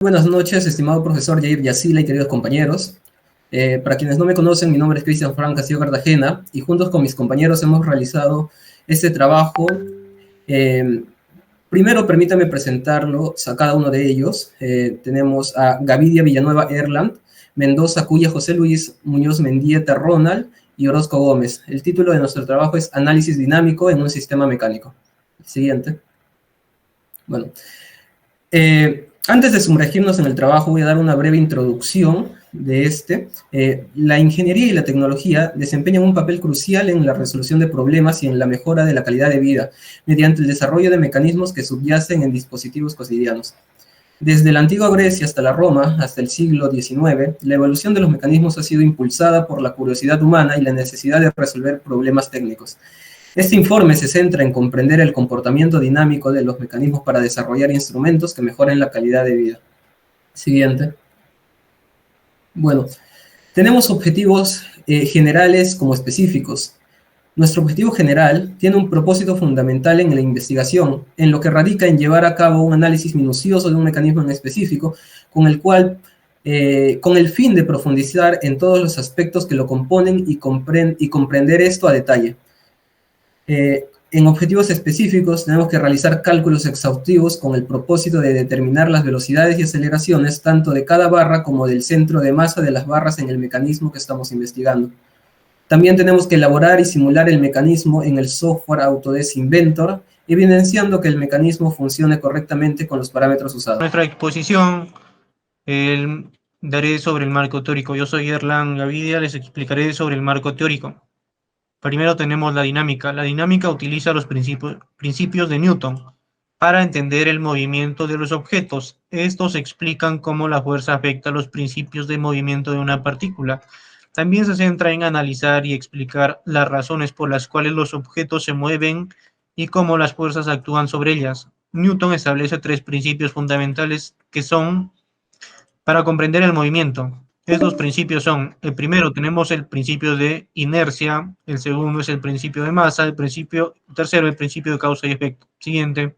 Buenas noches, estimado profesor Jair Yacila y queridos compañeros. Para quienes no me conocen, mi nombre es Cristian Fran Castillo Cartagena y juntos con mis compañeros hemos realizado este trabajo. Primero, permítame presentarlo a cada uno de ellos. Tenemos a Gavidia Villanueva Erland, Mendoza Cuya José Luis Muñoz Mendieta Ronald y Orozco Gómez. El título de nuestro trabajo es Análisis dinámico en un sistema mecánico. Siguiente. Bueno, antes de sumergirnos en el trabajo, voy a dar una breve introducción de este. La ingeniería y la tecnología desempeñan un papel crucial en la resolución de problemas y en la mejora de la calidad de vida, mediante el desarrollo de mecanismos que subyacen en dispositivos cotidianos. Desde la antigua Grecia hasta la Roma, hasta el siglo XIX, la evolución de los mecanismos ha sido impulsada por la curiosidad humana y la necesidad de resolver problemas técnicos. Este informe se centra en comprender el comportamiento dinámico de los mecanismos para desarrollar instrumentos que mejoren la calidad de vida. Siguiente. Bueno, tenemos objetivos generales como específicos. Nuestro objetivo general tiene un propósito fundamental en la investigación, en lo que radica en llevar a cabo un análisis minucioso de un mecanismo en específico, con el fin de profundizar en todos los aspectos que lo componen y comprender esto a detalle. En objetivos específicos tenemos que realizar cálculos exhaustivos con el propósito de determinar las velocidades y aceleraciones tanto de cada barra como del centro de masa de las barras en el mecanismo que estamos investigando. También tenemos que elaborar y simular el mecanismo en el software Autodesk Inventor, evidenciando que el mecanismo funcione correctamente con los parámetros usados. Nuestra exposición daré sobre el marco teórico. Yo soy Erlan Gavidia, les explicaré sobre el marco teórico. Primero tenemos la dinámica. La dinámica utiliza los principios de Newton para entender el movimiento de los objetos. Estos explican cómo la fuerza afecta los principios de movimiento de una partícula. También se centra en analizar y explicar las razones por las cuales los objetos se mueven y cómo las fuerzas actúan sobre ellas. Newton establece 3 principios fundamentales que son para comprender el movimiento. Estos principios son, el primero tenemos el principio de inercia, el segundo es el principio de masa, tercero el principio de causa y efecto. Siguiente.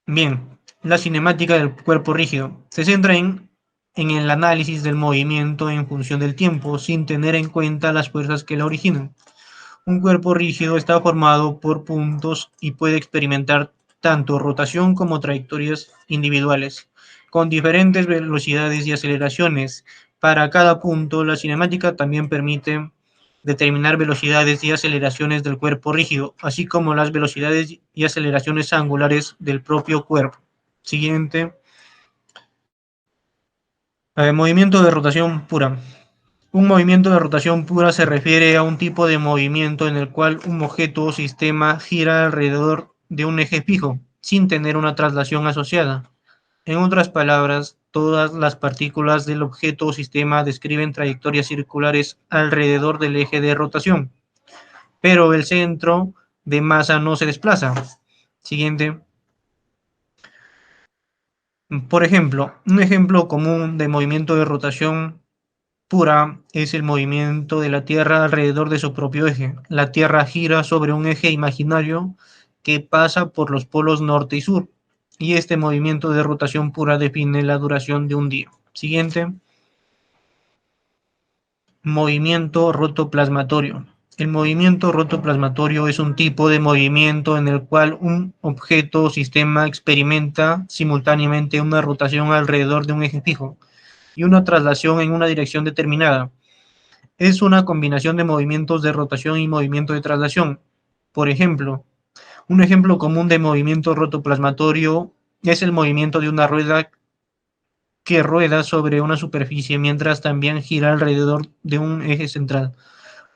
Bien, la cinemática del cuerpo rígido se centra en el análisis del movimiento en función del tiempo, sin tener en cuenta las fuerzas que la originan. Un cuerpo rígido está formado por puntos y puede experimentar tanto rotación como trayectorias individuales, con diferentes velocidades y aceleraciones. Para cada punto, la cinemática también permite determinar velocidades y aceleraciones del cuerpo rígido, así como las velocidades y aceleraciones angulares del propio cuerpo. Siguiente. Movimiento de rotación pura. Un movimiento de rotación pura se refiere a un tipo de movimiento en el cual un objeto o sistema gira alrededor de un eje fijo, sin tener una traslación asociada. En otras palabras, todas las partículas del objeto o sistema describen trayectorias circulares alrededor del eje de rotación, pero el centro de masa no se desplaza. Siguiente. Por ejemplo, un ejemplo común de movimiento de rotación pura es el movimiento de la Tierra alrededor de su propio eje. La Tierra gira sobre un eje imaginario que pasa por los polos norte y sur, y este movimiento de rotación pura define la duración de un día. Siguiente. Movimiento rotoplasmatorio. El movimiento rotoplasmatorio es un tipo de movimiento en el cual un objeto o sistema experimenta simultáneamente una rotación alrededor de un eje fijo y una traslación en una dirección determinada. Es una combinación de movimientos de rotación y movimiento de traslación. Por ejemplo, un ejemplo común de movimiento rotoplasmatorio es el movimiento de una rueda que rueda sobre una superficie mientras también gira alrededor de un eje central.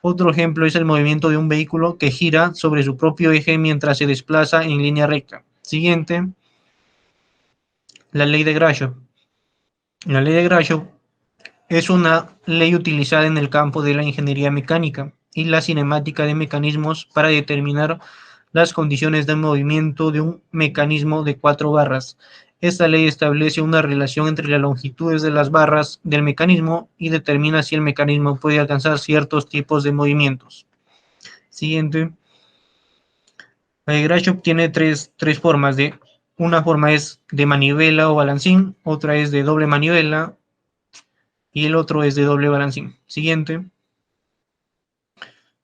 Otro ejemplo es el movimiento de un vehículo que gira sobre su propio eje mientras se desplaza en línea recta. Siguiente, la ley de Grashow. La ley de Grashow es una ley utilizada en el campo de la ingeniería mecánica y la cinemática de mecanismos para determinar las condiciones de movimiento de un mecanismo de 4 barras. Esta ley establece una relación entre las longitudes de las barras del mecanismo y determina si el mecanismo puede alcanzar ciertos tipos de movimientos. Siguiente. Grashow tiene tres formas de Una forma es de manivela o balancín, otra es de doble manivela y el otro es de doble balancín. Siguiente.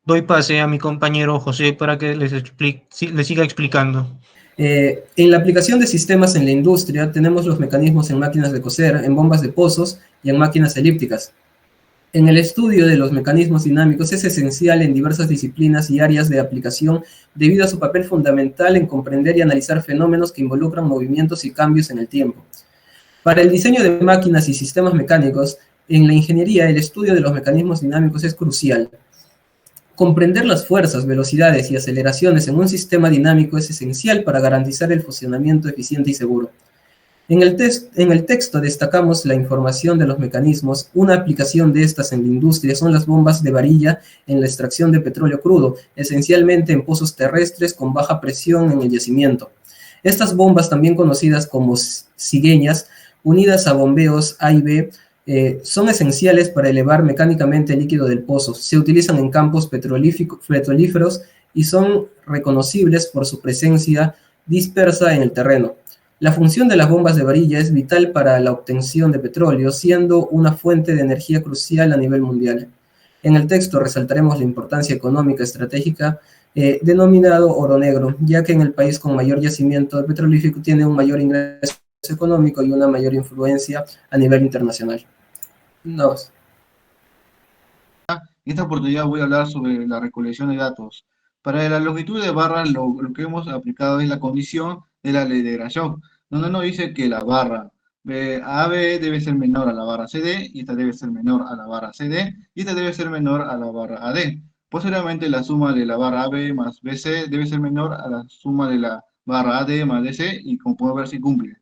Doy pase a mi compañero José para que les siga explicando. En la aplicación de sistemas en la industria tenemos los mecanismos en máquinas de coser, en bombas de pozos y en máquinas elípticas. En el estudio de los mecanismos dinámicos es esencial en diversas disciplinas y áreas de aplicación debido a su papel fundamental en comprender y analizar fenómenos que involucran movimientos y cambios en el tiempo. Para el diseño de máquinas y sistemas mecánicos, en la ingeniería el estudio de los mecanismos dinámicos es crucial. Comprender las fuerzas, velocidades y aceleraciones en un sistema dinámico es esencial para garantizar el funcionamiento eficiente y seguro. En el texto destacamos la información de los mecanismos. Una aplicación de estas en la industria son las bombas de varilla en la extracción de petróleo crudo, esencialmente en pozos terrestres con baja presión en el yacimiento. Estas bombas, también conocidas como cigueñas, unidas a bombeos A y B, son esenciales para elevar mecánicamente el líquido del pozo. Se utilizan en campos petrolíferos y son reconocibles por su presencia dispersa en el terreno. La función de las bombas de varilla es vital para la obtención de petróleo, siendo una fuente de energía crucial a nivel mundial. En el texto resaltaremos la importancia económica estratégica denominado oro negro, ya que en el país con mayor yacimiento petrolífero tiene un mayor ingreso económico y una mayor influencia a nivel internacional. No. En esta oportunidad voy a hablar sobre la recolección de datos. Para la longitud de barra, lo que hemos aplicado es la condición de la ley de Grashow, donde nos dice que la barra AB debe ser menor a la barra CD, y esta debe ser menor a la barra CD, y esta debe ser menor a la barra AD. Posteriormente, la suma de la barra AB más BC debe ser menor a la suma de la barra AD más DC, y como podemos ver, si cumple.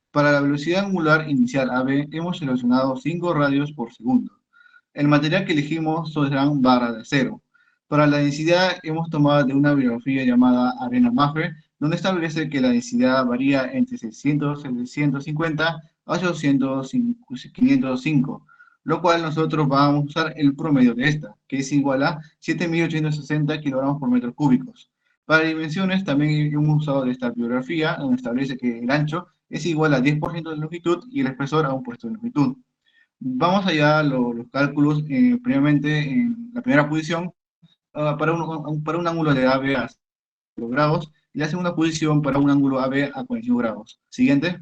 Para la velocidad angular inicial AB, hemos seleccionado 5 radios por segundo. El material que elegimos serán barras de acero. Para la densidad hemos tomado de una bibliografía llamada Arena Mafre, donde establece que la densidad varía entre 600, 750 a 800, 505, lo cual nosotros vamos a usar el promedio de esta, que es igual a 7.860 kilogramos por metro cúbicos. Para dimensiones también hemos usado de esta bibliografía, donde establece que el ancho es igual a 10% de longitud y el espesor a 1% de longitud. Vamos allá a los cálculos, primeramente en la primera posición, para un ángulo de AB a 0 grados, y la segunda posición para un ángulo AB a 45 grados. Siguiente.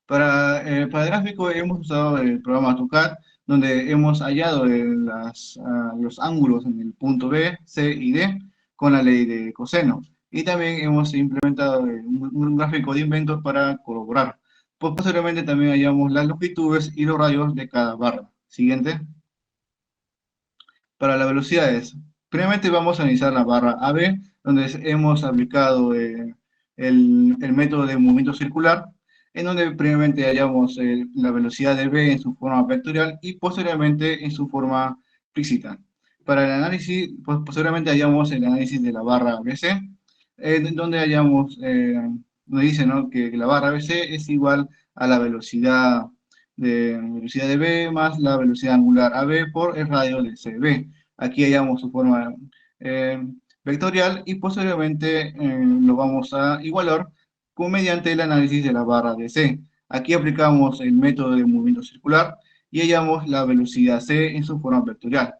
Para el gráfico hemos usado el programa AutoCAD, donde hemos hallado los ángulos en el punto B, C y D con la ley de coseno. Y también hemos implementado un gráfico de inventos para corroborar. Posteriormente también hallamos las longitudes y los radios de cada barra. Siguiente. Para las velocidades, primeramente vamos a analizar la barra AB, donde hemos aplicado el método de movimiento circular, en donde primeramente hallamos la velocidad de B en su forma vectorial y posteriormente en su forma explícita. Para el análisis, pues posteriormente hallamos el análisis de la barra BC, donde hallamos, nos dice, ¿no?, que la barra BC es igual a la velocidad de B más la velocidad angular AB por el radio de CB. Aquí hallamos su forma vectorial y posteriormente lo vamos a igualar mediante el análisis de la barra DC. Aquí aplicamos el método de movimiento circular y hallamos la velocidad C en su forma vectorial.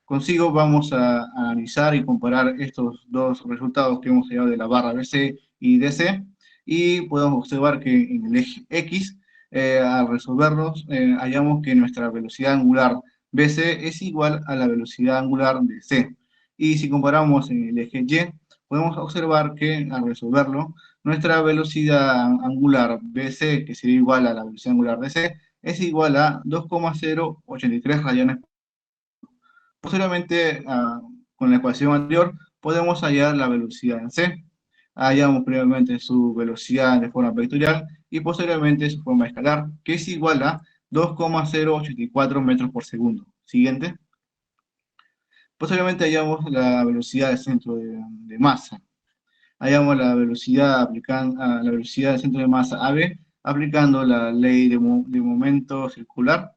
Consigo vamos a analizar y comparar estos dos resultados que hemos hallado de la barra BC y DC, y podemos observar que en el eje X, al resolverlos, hallamos que nuestra velocidad angular BC es igual a la velocidad angular de C. Y si comparamos en el eje Y, podemos observar que al resolverlo, nuestra velocidad angular BC, que sería igual a la velocidad angular de C, es igual a 2,083 radianes. Posteriormente, con la ecuación anterior, podemos hallar la velocidad en C. Hallamos previamente su velocidad de forma vectorial y posteriormente su forma escalar, que es igual a 2,084 metros por segundo. Siguiente. Posteriormente hallamos la velocidad del centro de masa. Hallamos la velocidad la velocidad del centro de masa AB aplicando la ley de momento circular.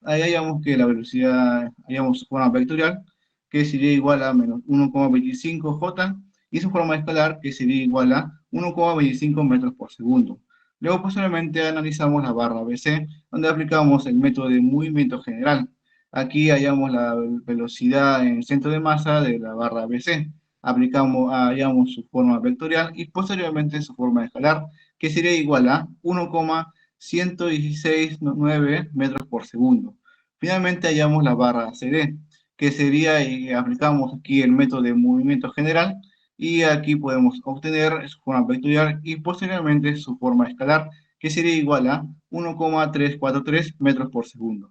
Ahí hallamos que la velocidad, hallamos su forma vectorial, que sería igual a menos 1,25 j, y su forma escalar, que sería igual a 1,25 metros por segundo. Luego, posteriormente, analizamos la barra BC, donde aplicamos el método de movimiento general. Aquí hallamos la velocidad en centro de masa de la barra BC. Hallamos su forma vectorial y posteriormente su forma escalar, que sería igual a 1,1169 metros por segundo. Finalmente hallamos la barra CD, que sería, aplicamos aquí el método de movimiento general, y aquí podemos obtener su forma vectorial y posteriormente su forma escalar, que sería igual a 1,343 metros por segundo.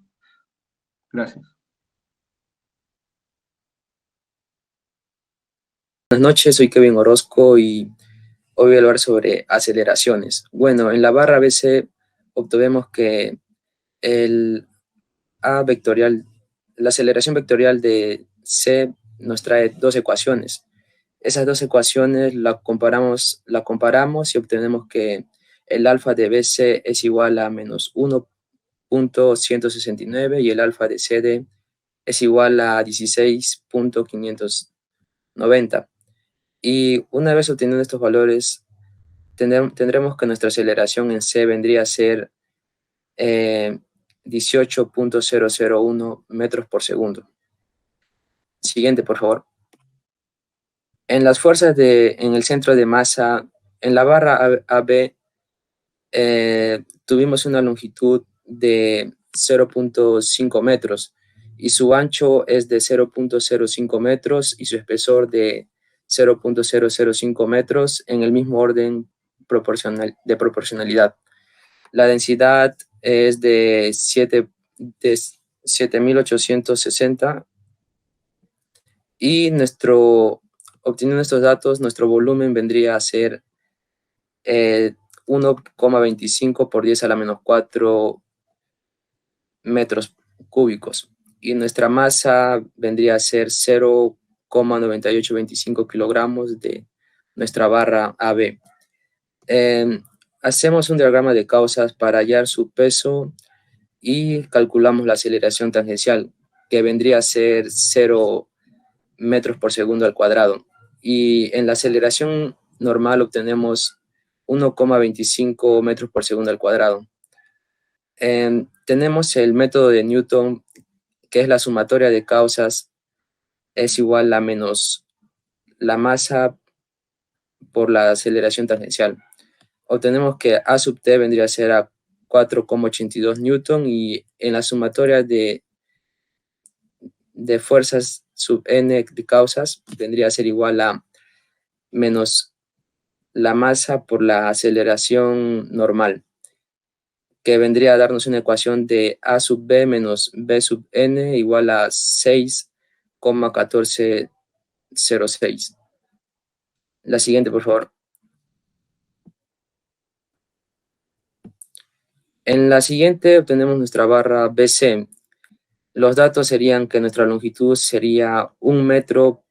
Gracias. Buenas noches, soy Kevin Orozco y hoy voy a hablar sobre aceleraciones. Bueno, en la barra BC obtuvimos que el A vectorial, la aceleración vectorial de C nos trae dos ecuaciones. Esas dos ecuaciones la comparamos y obtenemos que el alfa de BC es igual a menos 1,169 y el alfa de CD es igual a 16,590. Y una vez obteniendo estos valores, tendremos que nuestra aceleración en C vendría a ser 18,001 metros por segundo. Siguiente, por favor. En las fuerzas en el centro de masa, en la barra AB, tuvimos una longitud de 0,5 metros y su ancho es de 0,05 metros y su espesor de 0,005 metros en el mismo orden de proporcionalidad. La densidad es de 7.860 y obteniendo estos datos, nuestro volumen vendría a ser 1,25 por 10 a la menos 4 metros cúbicos. Y nuestra masa vendría a ser 0,9825 kilogramos de nuestra barra AB. Hacemos un diagrama de causas para hallar su peso y calculamos la aceleración tangencial, que vendría a ser 0 metros por segundo al cuadrado. Y en la aceleración normal obtenemos 1,25 metros por segundo al cuadrado. Tenemos el método de Newton, que es la sumatoria de causas, es igual a menos la masa por la aceleración tangencial. Obtenemos que A sub t vendría a ser a 4,82 newton y en la sumatoria de fuerzas sub n de causas vendría a ser igual a menos la masa por la aceleración normal, que vendría a darnos una ecuación de A sub b menos b sub n igual a 6,1406. La siguiente, por favor. En la siguiente obtenemos nuestra barra BC. Los datos serían que nuestra longitud sería 1 metro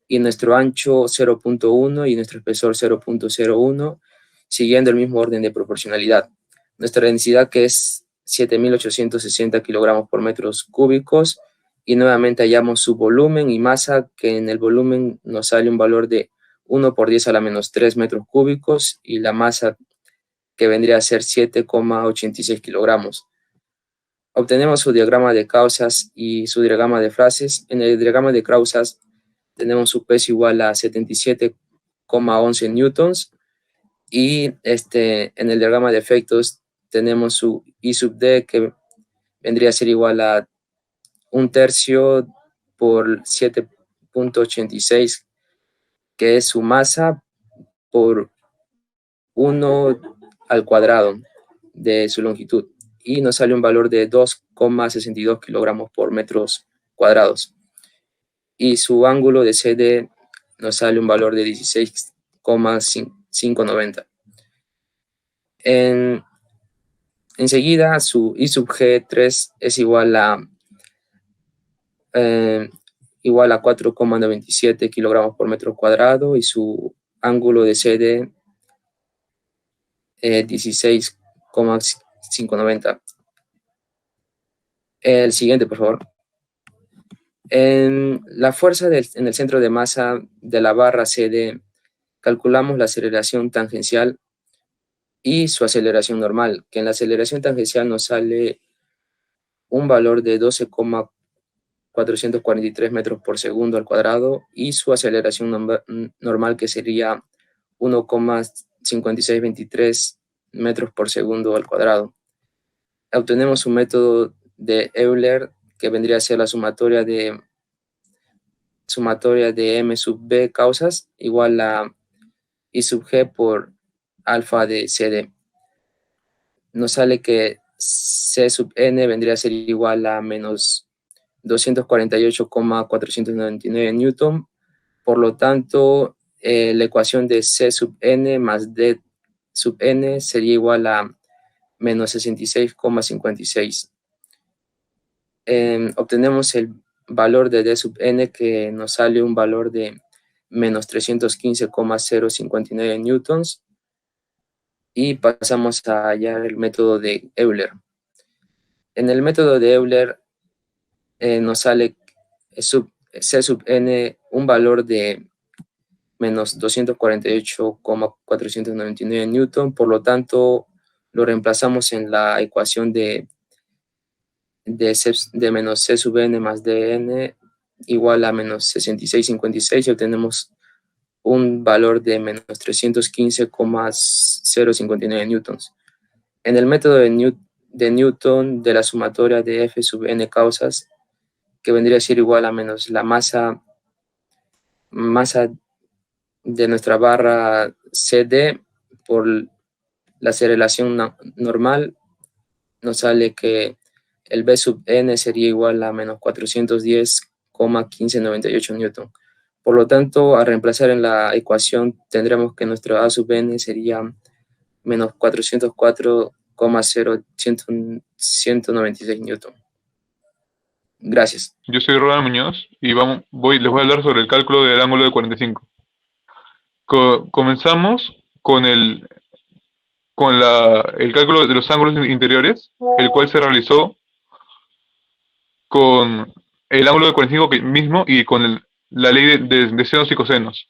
y nuestro ancho 0,1 y nuestro espesor 0,01, siguiendo el mismo orden de proporcionalidad. Nuestra densidad, que es 7.860 kilogramos por metros cúbicos, y nuevamente hallamos su volumen y masa, que en el volumen nos sale un valor de 1 por 10 a la menos 3 metros cúbicos, y la masa, que vendría a ser 7,86 kilogramos. Obtenemos su diagrama de causas y su diagrama de frases. En el diagrama de causas tenemos su peso igual a 77,11 newtons y en el diagrama de efectos tenemos su I sub D, que vendría a ser igual a 1/3 por 7,86, que es su masa por 1 al cuadrado de su longitud, y nos sale un valor de 2,62 kilogramos por metros cuadrados. Y su ángulo de CD nos sale un valor de 16,590. Enseguida, su I sub G3 es igual a 4,97 kilogramos por metro cuadrado y su ángulo de CD 16,590. El siguiente, por favor. La fuerza en el centro de masa de la barra CD calculamos la aceleración tangencial y su aceleración normal, que en la aceleración tangencial nos sale un valor de 12,443 metros por segundo al cuadrado y su aceleración normal, que sería 1,5623 metros por segundo al cuadrado. Obtenemos un método de Euler que vendría a ser la sumatoria de m sub b causas igual a I sub g por alfa de CD. Nos sale que C sub n vendría a ser igual a menos 248,499 newton. Por lo tanto, la ecuación de C sub n más D sub n sería igual a menos 66,56. Obtenemos el valor de D sub n, que nos sale un valor de menos 315,059 newtons. Y pasamos a hallar el método de Euler. En el método de Euler nos sale C sub n un valor de menos 248,499 newton. Por lo tanto, lo reemplazamos en la ecuación de menos C sub n más dn igual a menos 66,56 y obtenemos un valor de menos 315,059 newtons. En el método de Newton de la sumatoria de F sub n causas, que vendría a ser igual a menos la masa de nuestra barra CD por la aceleración normal, nos sale que el B sub n sería igual a menos 410,1598 newton. Por lo tanto, al reemplazar en la ecuación, tendremos que nuestro A sub n sería menos 404,0196 newton. Gracias. Yo soy Ronald Muñoz y les voy a hablar sobre el cálculo del ángulo de 45. Comenzamos con el cálculo de los ángulos interiores, el cual se realizó con el ángulo de 45 mismo y con la ley de senos y cosenos.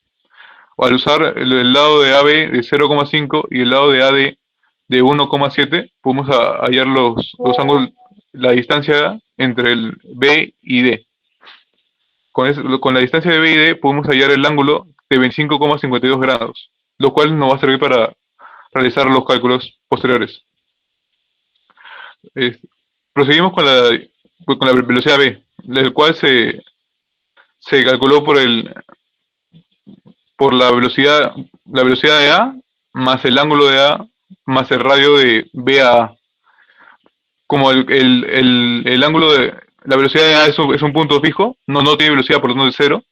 Al usar el lado de AB de 0,5 y el lado de AD de 1,7, podemos hallar los ángulos, la distancia entre el B y D. Con la distancia de B y D podemos hallar el ángulo de 25,52 grados, lo cual nos va a servir para realizar los cálculos posteriores. Proseguimos con la velocidad B, el cual se calculó por la velocidad de A más el ángulo de A más el radio de B a A. Como el ángulo de la velocidad de A es un punto fijo, no tiene velocidad, por lo tanto es cero,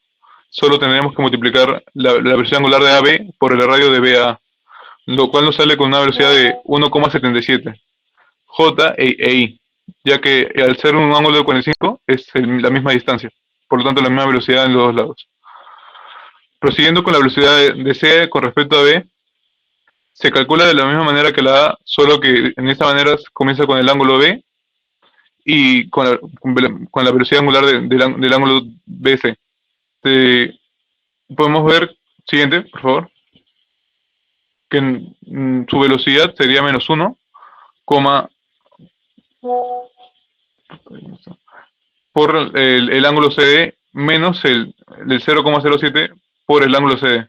solo tendremos que multiplicar la velocidad angular de AB por el radio de B a A, lo cual nos sale con una velocidad de 1,77 J e I, ya que al ser un ángulo de 45 es la misma distancia, por lo tanto la misma velocidad en los dos lados. Prosiguiendo con la velocidad de C con respecto a B, se calcula de la misma manera que la A, solo que en esta manera comienza con el ángulo B y con la velocidad angular del ángulo BC. Podemos ver, siguiente, por favor, que su velocidad sería menos 1, por el ángulo CD menos el 0,07 por el ángulo CD.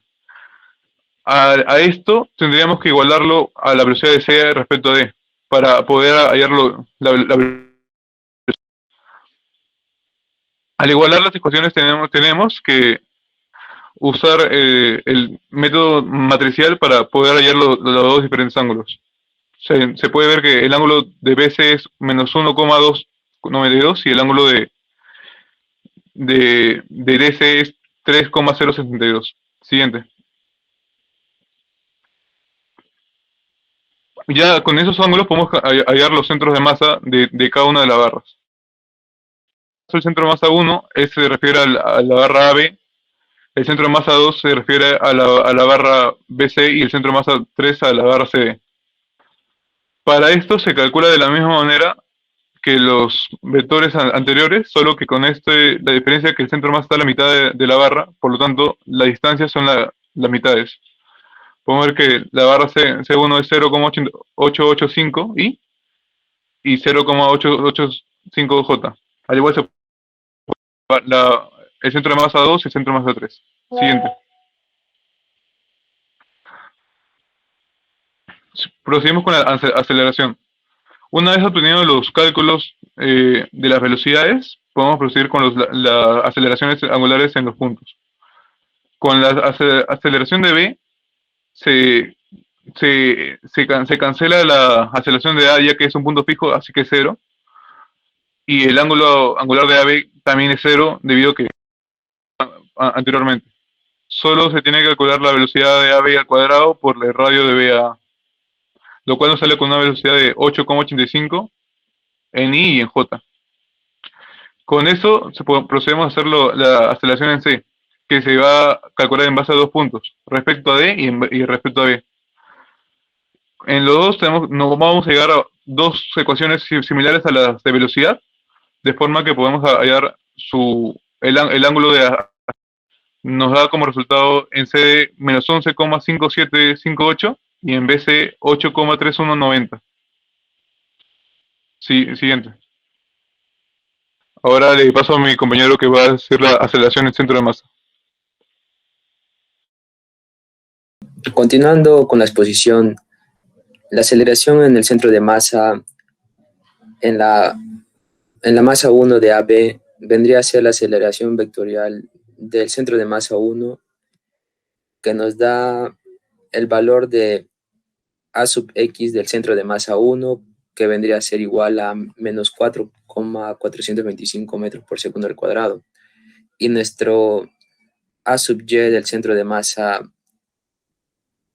A esto tendríamos que igualarlo a la velocidad de C respecto a D para poder hallarlo Al igualar las ecuaciones tenemos que usar el método matricial para poder hallar los dos diferentes ángulos. Se puede ver que el ángulo de BC es menos 1,292 y el ángulo de DC es 3,072. Siguiente. Ya con esos ángulos podemos hallar los centros de masa de cada una de las barras. El centro de masa 1 se refiere a la barra AB, el centro de masa 2 se refiere a la barra BC y el centro de masa 3 a la barra CD. Para esto se calcula de la misma manera que los vectores anteriores, solo que con la diferencia es que el centro de masa está a la mitad de la barra, por lo tanto las distancias son las mitades. podemos ver que la barra C1 es 0,885 y 0,885J. Al igual el centro de masa 2 y el centro de masa 3. Siguiente. Procedemos con la aceleración. Una vez obtenidos los cálculos de las velocidades, podemos proseguir con las aceleraciones angulares en los puntos. Con la aceleración de B, se cancela la aceleración de A, ya que es un punto fijo, así que es 0. Y el ángulo angular de AB también es 0, debido a que anteriormente. Solo se tiene que calcular la velocidad de AB al cuadrado por el radio de BA, lo cual nos sale con una velocidad de 8,85 en I y en J. Con eso procedemos a hacer la aceleración en C, que se va a calcular en base a 2 puntos, respecto a D y respecto a B. En los dos nos vamos a llegar a dos ecuaciones similares a las de velocidad, de forma que podemos hallar el ángulo de A. Nos da como resultado en CD menos 11,5758 y en BC 8,3190. Sí, siguiente. Ahora le paso a mi compañero que va a hacer la aceleración en centro de masa. Continuando con la exposición, la aceleración en el centro de masa en la masa 1 de AB vendría a ser la aceleración vectorial del centro de masa 1, que nos da el valor de A sub X del centro de masa 1, que vendría a ser igual a menos 4,425 metros por segundo al cuadrado. Y nuestro A sub Y del centro de masa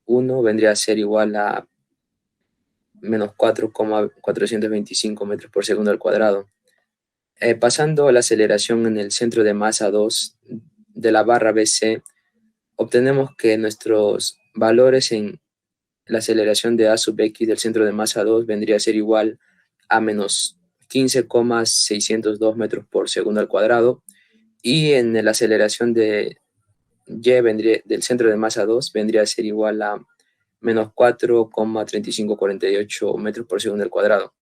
1 vendría a ser igual a menos 4,425 metros por segundo al cuadrado. Pasando a la aceleración en el centro de masa 2 de la barra BC, obtenemos que nuestros valores en la aceleración de A sub X del centro de masa 2 vendría a ser igual a menos 15,602 metros por segundo al cuadrado, y en la aceleración de Y del centro de masa 2 vendría a ser igual a menos 4,3548 metros por segundo al cuadrado.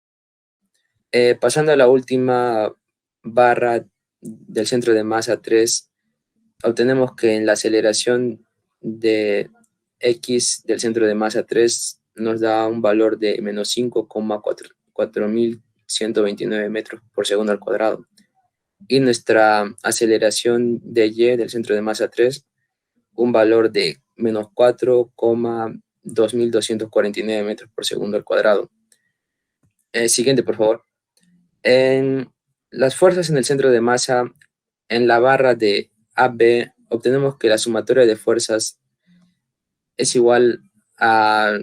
Pasando a la última barra del centro de masa 3, obtenemos que en la aceleración de X del centro de masa 3 nos da un valor de menos 5,4129 metros por segundo al cuadrado. Y nuestra aceleración de Y del centro de masa 3, un valor de menos 4,2249 metros por segundo al cuadrado. Siguiente, por favor. En las fuerzas en el centro de masa, en la barra de AB, obtenemos que la sumatoria de fuerzas es igual a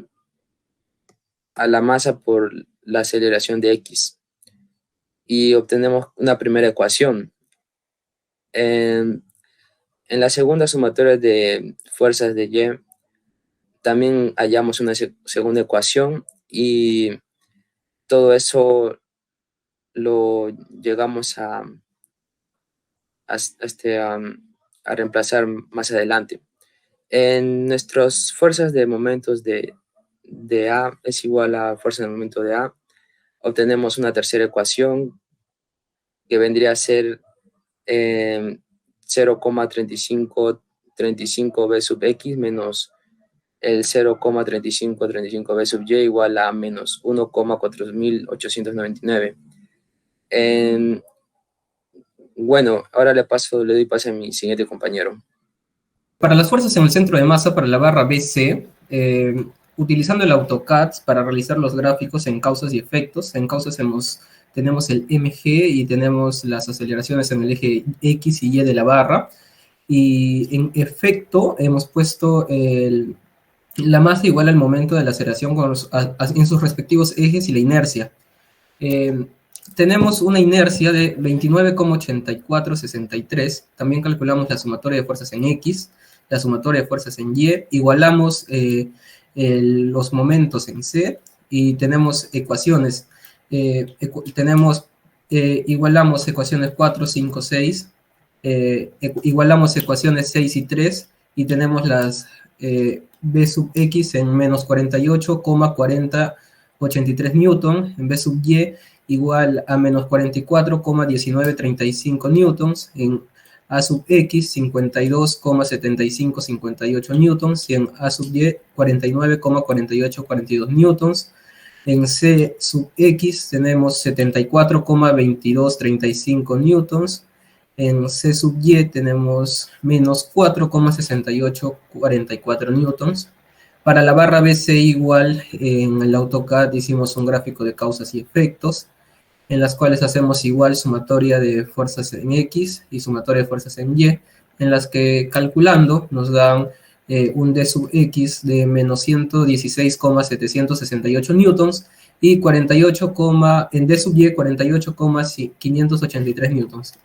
la masa por la aceleración de X. Y obtenemos una primera ecuación. En la segunda sumatoria de fuerzas de Y, también hallamos una segunda ecuación, y todo eso lo llegamos a reemplazar más adelante. En nuestras fuerzas de momentos de A es igual a fuerza de momento de A, obtenemos una tercera ecuación que vendría a ser 0,3535 B sub X menos el 0,3535 B sub Y igual a menos 1,4899. Bueno, ahora le doy paso a mi siguiente compañero. Para las fuerzas en el centro de masa, para la barra BC, utilizando el AutoCAD para realizar los gráficos en causas y efectos. En causas tenemos el MG y tenemos las aceleraciones en el eje X y Y de la barra. Y en efecto hemos puesto la masa igual al momento de la aceleración en sus respectivos ejes y la inercia. Tenemos una inercia de 29,8463. También calculamos la sumatoria de fuerzas en X, la sumatoria de fuerzas en Y, igualamos los momentos en C y tenemos ecuaciones. Igualamos ecuaciones 4, 5, 6, igualamos ecuaciones 6 y 3 y tenemos B sub X en menos 48,4083 newton, en B sub Y igual a menos 44,1935 newtons, en A sub X 52,7558 newtons y en A sub Y 49,4842 newtons. En C sub X tenemos 74,2235 newtons. En C sub Y tenemos menos 4,6844 newtons. Para la barra BC igual, en el AutoCAD hicimos un gráfico de causas y efectos, en las cuales hacemos igual sumatoria de fuerzas en X y sumatoria de fuerzas en Y, en las que calculando nos dan un D sub X de menos 116,768 newtons y 48, en D sub Y 48,583 newtons.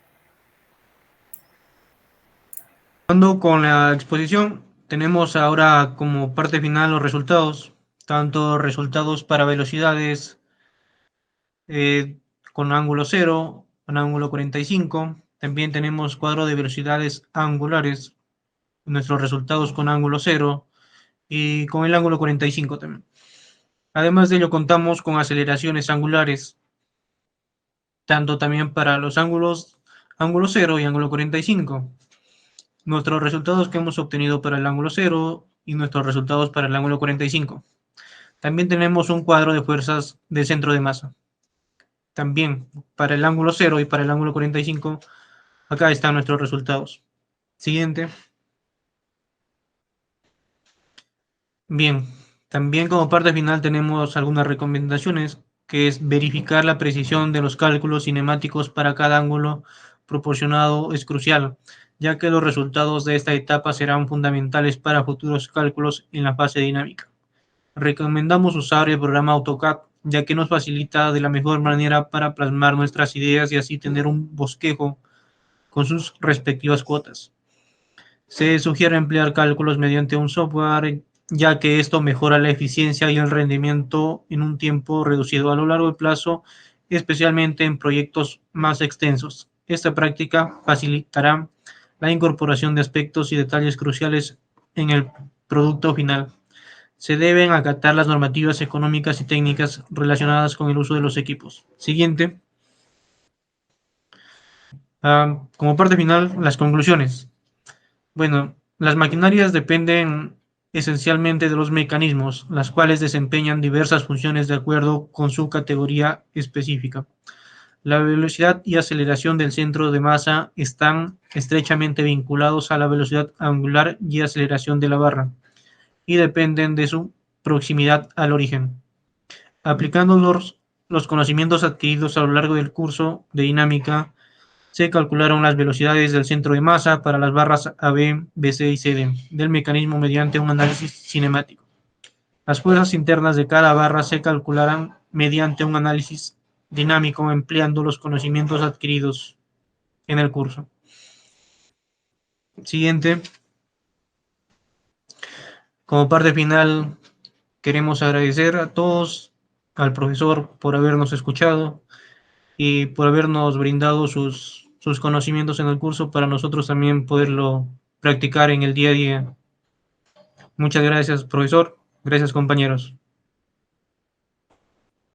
Con la exposición, tenemos ahora como parte final los resultados, tanto resultados para velocidades con ángulo 0, con ángulo 45, también tenemos cuadro de velocidades angulares, nuestros resultados con ángulo 0 y con el ángulo 45 también. Además de ello, contamos con aceleraciones angulares, tanto también para los ángulos ángulo 0 y ángulo 45. Nuestros resultados que hemos obtenido para el ángulo 0 y nuestros resultados para el ángulo 45. También tenemos un cuadro de fuerzas de centro de masa. También para el ángulo 0 y para el ángulo 45, acá están nuestros resultados. Siguiente. Bien, también como parte final tenemos algunas recomendaciones, que es verificar la precisión de los cálculos cinemáticos para cada ángulo proporcionado es crucial, ya que los resultados de esta etapa serán fundamentales para futuros cálculos en la fase dinámica. Recomendamos usar el programa AutoCAD, ya que nos facilita de la mejor manera para plasmar nuestras ideas y así tener un bosquejo con sus respectivas cuotas. Se sugiere emplear cálculos mediante un software, ya que esto mejora la eficiencia y el rendimiento en un tiempo reducido a lo largo del plazo, especialmente en proyectos más extensos. Esta práctica facilitará la incorporación de aspectos y detalles cruciales en el producto final. Se deben acatar las normativas económicas y técnicas relacionadas con el uso de los equipos. Siguiente. Como parte final, las conclusiones. Bueno, las maquinarias dependen esencialmente de los mecanismos, las cuales desempeñan diversas funciones de acuerdo con su categoría específica. La velocidad y aceleración del centro de masa están estrechamente vinculados a la velocidad angular y aceleración de la barra, y dependen de su proximidad al origen. Aplicando los conocimientos adquiridos a lo largo del curso de dinámica, se calcularon las velocidades del centro de masa para las barras AB, BC y CD del mecanismo mediante un análisis cinemático. Las fuerzas internas de cada barra se calcularán mediante un análisis dinámico empleando los conocimientos adquiridos en el curso. Siguiente. Como parte final, queremos agradecer a todos, al profesor por habernos escuchado y por habernos brindado sus conocimientos en el curso para nosotros también poderlo practicar en el día a día. Muchas gracias, profesor. Gracias, compañeros.